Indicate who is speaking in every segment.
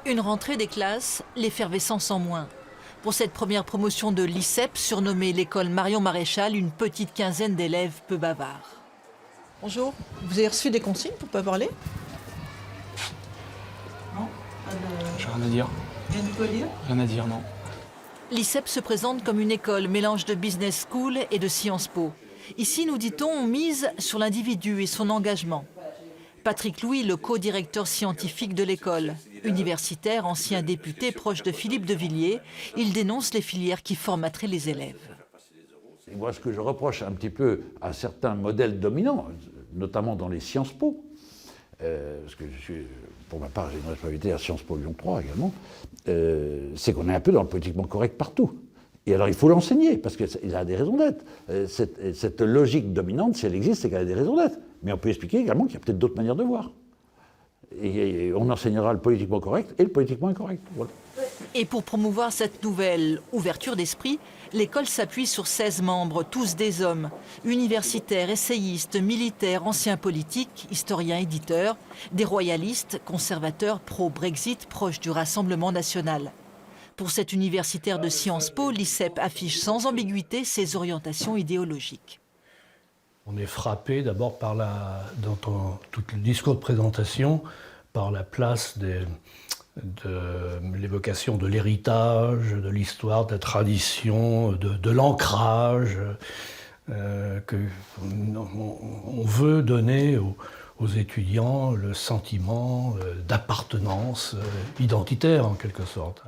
Speaker 1: Une rentrée des classes, l'effervescence en moins. Pour cette première promotion de l'ICEP, surnommée l'école Marion Maréchal, une petite quinzaine d'élèves peu bavards.
Speaker 2: Bonjour, vous avez reçu des consignes pour ne pas parler? Non,
Speaker 3: J'ai rien à dire.
Speaker 2: rien de quoi dire.
Speaker 3: Rien à dire, non.
Speaker 1: L'ICEP se présente comme une école mélange de business school et de Sciences Po. Ici, nous dit-on, on mise sur l'individu et son engagement. Patrick Louis, le co-directeur scientifique de l'école. Universitaire, ancien député proche de Philippe de Villiers, il dénonce les filières qui formateraient les élèves.
Speaker 4: Et moi, ce que je reproche un petit peu à certains modèles dominants, notamment dans les Sciences Po, parce que pour ma part, j'ai une responsabilité à Sciences Po Lyon 3 également, c'est qu'on est un peu dans le politiquement correct partout. Et alors, il faut l'enseigner, parce qu'il a des raisons d'être. Cette logique dominante, si elle existe, c'est qu'elle a des raisons d'être. Mais on peut expliquer également qu'il y a peut-être d'autres manières de voir. Et on enseignera le politiquement correct et le politiquement incorrect. Voilà.
Speaker 1: Et pour promouvoir cette nouvelle ouverture d'esprit, l'école s'appuie sur 16 membres, tous des hommes, universitaires, essayistes, militaires, anciens politiques, historiens, éditeurs, des royalistes, conservateurs, pro-Brexit, proches du Rassemblement national. Pour cet universitaire de Sciences Po, l'ICEP affiche sans ambiguïté ses orientations idéologiques.
Speaker 5: On est frappé d'abord par dans tout le discours de présentation, par la place de l'évocation de l'héritage, de l'histoire, de la tradition, de l'ancrage qu'on veut donner aux étudiants le sentiment d'appartenance identitaire en quelque sorte.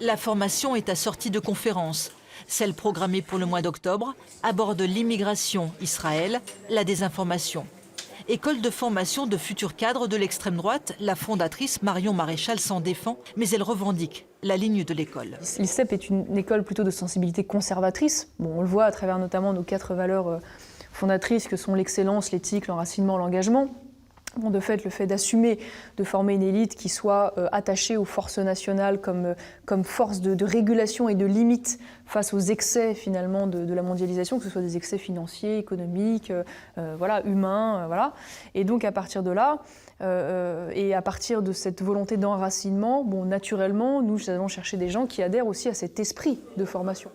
Speaker 1: La formation est assortie de conférences. Celle programmée pour le mois d'octobre aborde l'immigration, Israël, la désinformation. École de formation de futurs cadres de l'extrême droite, la fondatrice Marion Maréchal s'en défend, mais elle revendique la ligne de l'école.
Speaker 6: L'ICEP est une école plutôt de sensibilité conservatrice. Bon, on le voit à travers notamment nos 4 valeurs fondatrices que sont l'excellence, l'éthique, l'enracinement, l'engagement. Bon, de fait, le fait d'assumer de former une élite qui soit attachée aux forces nationales comme force de régulation et de limite face aux excès finalement de la mondialisation, que ce soit des excès financiers, économiques, humains, voilà. Et donc à partir de là, et à partir de cette volonté d'enracinement, bon, naturellement, nous allons chercher des gens qui adhèrent aussi à cet esprit de formation.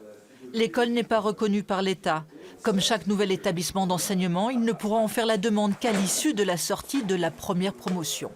Speaker 1: L'école n'est pas reconnue par l'État. Comme chaque nouvel établissement d'enseignement, il ne pourra en faire la demande qu'à l'issue de la sortie de la première promotion.